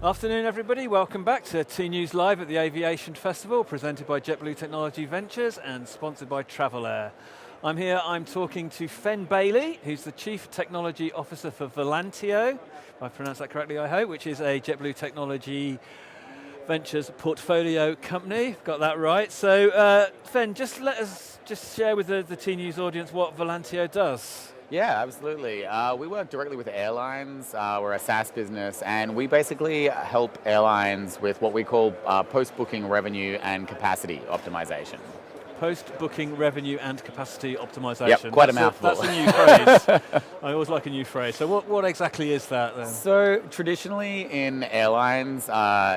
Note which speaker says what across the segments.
Speaker 1: Afternoon, everybody. Welcome back to tnoozLIVE at the Aviation Festival, presented by JetBlue Technology Ventures and sponsored by Travel Air. I'm talking to Fenn Bailey, who's the Chief Technology Officer for Volantio, if I pronounced that correctly, I hope, which is a JetBlue Technology Ventures portfolio company. Got that right. So, Fenn, just let us share with the tNews audience what Volantio does.
Speaker 2: Yeah, absolutely. We work directly with airlines. We're a SaaS business, and we basically help airlines with what we call post-booking revenue and capacity optimization.
Speaker 1: Post-booking revenue and capacity optimization.
Speaker 2: Yep, quite a mouthful.
Speaker 1: That's a new phrase. I always like a new phrase. So what exactly is that then?
Speaker 2: So traditionally in airlines,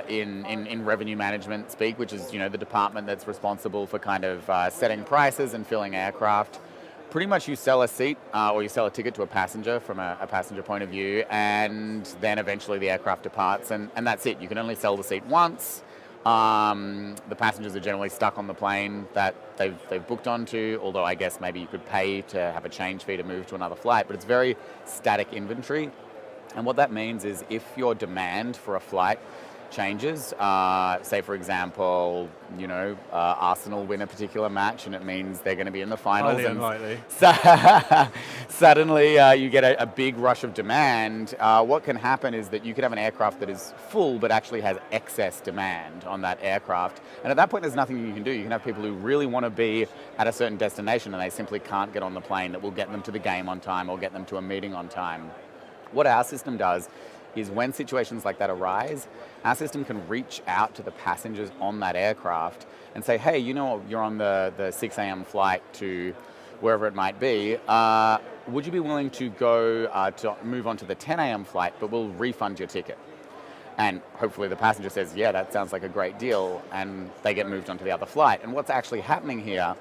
Speaker 2: in revenue management speak, which is the department that's responsible for kind of setting prices and filling aircraft, pretty much you sell a seat or you sell a ticket to a passenger from a passenger point of view, and then eventually the aircraft departs, and that's it. You can only sell the seat once. The passengers are generally stuck on the plane that they've booked onto, although I guess maybe you could pay to have a change fee to move to another flight, but it's very static inventory. And what that means is if your demand for a flight changes, say for example, Arsenal win a particular match and it means they're going to be in the finals.
Speaker 1: Highly unlikely.
Speaker 2: Suddenly you get a big rush of demand. What can happen is that you could have an aircraft that is full but actually has excess demand on that aircraft. And at that point there's nothing you can do. You can have people who really want to be at a certain destination and they simply can't get on the plane that will get them to the game on time or get them to a meeting on time. What our system does is when situations like that arise, our system can reach out to the passengers on that aircraft and say, hey, you're on the 6 a.m. flight to wherever it might be. Would you be willing to go to move on to the 10 a.m. flight, but we'll refund your ticket? And hopefully the passenger says, yeah, that sounds like a great deal, and they get moved on to the other flight. And what's actually happening here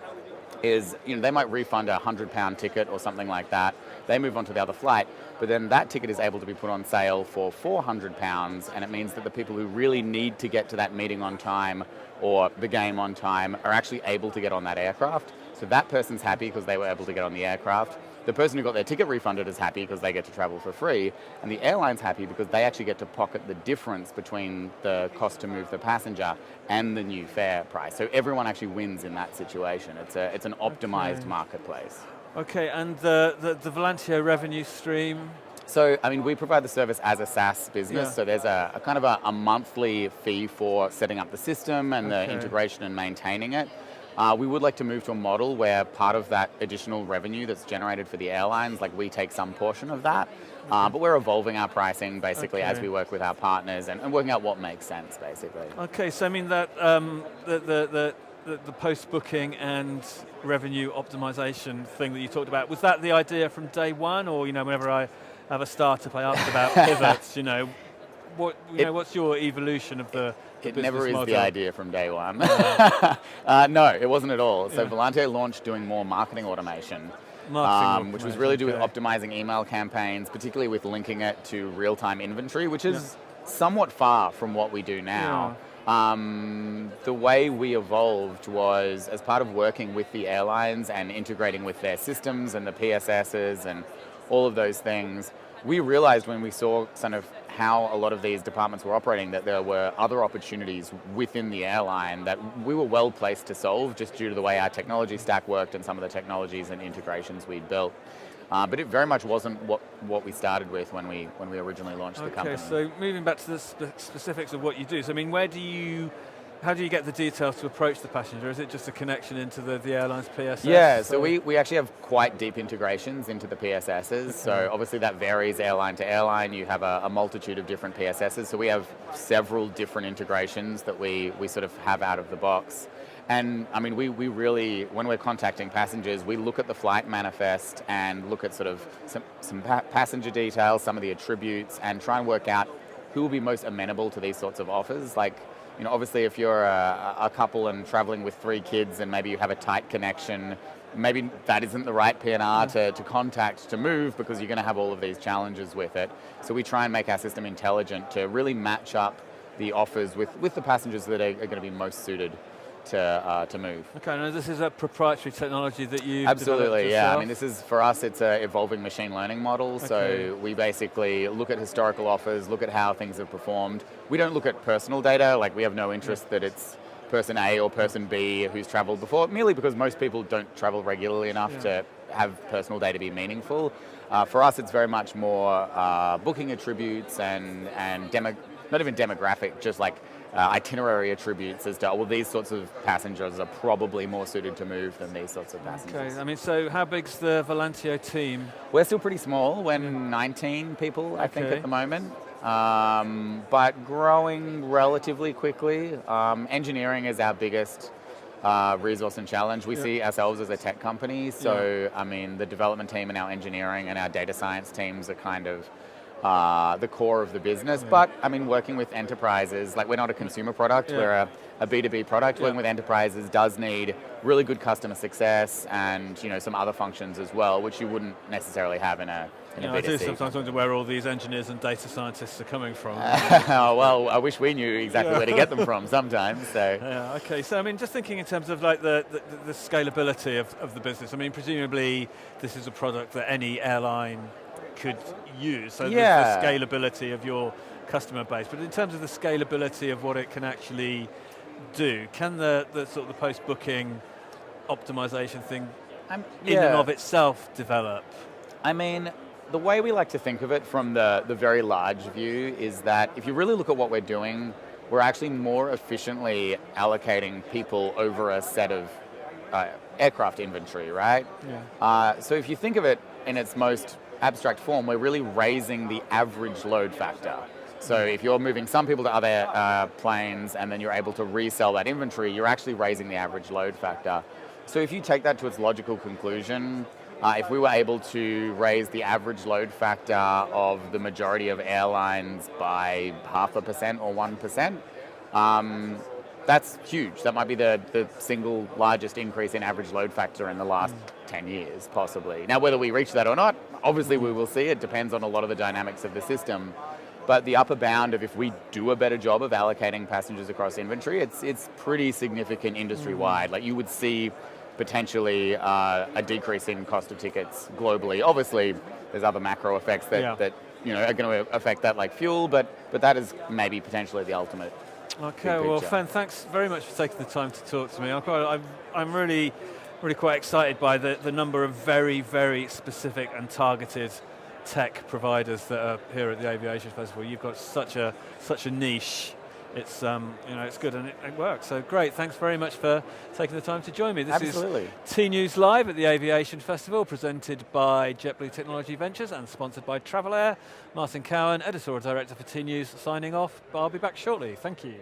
Speaker 2: is, they might refund a £100 ticket or something like that. They move on to the other flight, but then that ticket is able to be put on sale for £400, and it means that the people who really need to get to that meeting on time or the game on time are actually able to get on that aircraft. So that person's happy because they were able to get on the aircraft. The person who got their ticket refunded is happy because they get to travel for free, and the airline's happy because they actually get to pocket the difference between the cost to move the passenger and the new fare price. So everyone actually wins in that situation. It's an optimized marketplace.
Speaker 1: Okay, and the Volantio revenue stream?
Speaker 2: So, we provide the service as a SaaS business, so there's a kind of a monthly fee for setting up the system and the integration and maintaining it. We would like to move to a model where part of that additional revenue that's generated for the airlines, like we take some portion of that, but we're evolving our pricing basically as we work with our partners and working out what makes sense, basically. Okay,
Speaker 1: so that the post-booking and revenue optimization thing that you talked about, was that the idea from day one, or whenever I have a startup, I ask about pivots? What's your evolution of the
Speaker 2: It
Speaker 1: business
Speaker 2: never is
Speaker 1: model?
Speaker 2: the idea from day one. No, it wasn't at all. So Volantio launched doing more marketing automation. Which was really to do with optimizing email campaigns, particularly with linking it to real-time inventory, which is somewhat far from what we do now. The way we evolved was as part of working with the airlines and integrating with their systems and the PSSs and all of those things. We realized when we saw kind of how a lot of these departments were operating that there were other opportunities within the airline that we were well placed to solve just due to the way our technology stack worked and some of the technologies and integrations we'd built. But it very much wasn't what we started with when we originally launched the company.
Speaker 1: Okay, so moving back to the specifics of what you do. So how do you get the details to approach the passenger? Is it just a connection into the airline's PSS?
Speaker 2: Yeah, so we actually have quite deep integrations into the PSSs. So obviously that varies airline to airline. You have a multitude of different PSSs. So we have several different integrations that we sort of have out of the box. And we really, when we're contacting passengers, we look at the flight manifest and look at sort of some passenger details, some of the attributes, and try and work out who will be most amenable to these sorts of offers. Like, obviously if you're a couple and traveling with 3 kids and maybe you have a tight connection, maybe that isn't the right PNR to contact to move because you're going to have all of these challenges with it. So we try and make our system intelligent to really match up the offers with the passengers that are going to be most suited to move.
Speaker 1: Okay, now this is a proprietary technology that you
Speaker 2: Absolutely, yeah.
Speaker 1: yourself.
Speaker 2: I mean, this is, for us, it's an evolving machine learning model.
Speaker 1: Okay.
Speaker 2: So we basically look at historical offers, look at how things have performed. We don't look at personal data, like we have no interest that it's person A or person B who's traveled before, merely because most people don't travel regularly enough to have personal data be meaningful. For us, it's very much more booking attributes and not even demographic, just like itinerary attributes as to, well, these sorts of passengers are probably more suited to move than these sorts of passengers.
Speaker 1: Okay, I mean, so how big's the Volantio team?
Speaker 2: We're still pretty small. We're 19 people, I think, at the moment, but growing relatively quickly. Engineering is our biggest resource and challenge. We see ourselves as a tech company, so I mean, the development team and our engineering and our data science teams are kind of the core of the business. But I mean, working with enterprises, like we're not a consumer product, we're a B2B product. Working with enterprises does need really good customer success and some other functions as well, which you wouldn't necessarily have in a B2C.
Speaker 1: I do sometimes wonder where all these engineers and data scientists are coming from.
Speaker 2: Well, I wish we knew exactly where to get them from sometimes. So.
Speaker 1: Yeah, okay, so I mean, just thinking in terms of like the scalability of the business, I mean, presumably this is a product that any airline could use, so there's the scalability of your customer base, but in terms of the scalability of what it can actually do, can the sort of the post-booking optimization thing in and of itself develop?
Speaker 2: I mean, the way we like to think of it from the very large view is that if you really look at what we're doing, we're actually more efficiently allocating people over a set of aircraft inventory, right? Yeah. So if you think of it in its most abstract form, we're really raising the average load factor. So if you're moving some people to other planes and then you're able to resell that inventory, you're actually raising the average load factor. So if you take that to its logical conclusion, if we were able to raise the average load factor of the majority of airlines by 0.5% or 1%, that's huge. That might be the single largest increase in average load factor in the last 10 years, possibly. Now, whether we reach that or not, obviously we will see. It depends on a lot of the dynamics of the system. But the upper bound of if we do a better job of allocating passengers across inventory, it's pretty significant industry-wide. Like you would see potentially a decrease in cost of tickets globally. Obviously, there's other macro effects that are going to affect that, like fuel, but that is maybe potentially the ultimate.
Speaker 1: Okay, well, Fenn, thanks very much for taking the time to talk to me. I'm really quite excited by the number of very, very specific and targeted tech providers that are here at the Aviation Festival. You've got such a niche. It's it's good and it works. So great, thanks very much for taking the time to join me. This is tnoozLIVE at the Aviation Festival, presented by JetBlue Technology Ventures and sponsored by Travelair. Martin Cowan, editorial director for TNews, signing off. But I'll be back shortly. Thank you.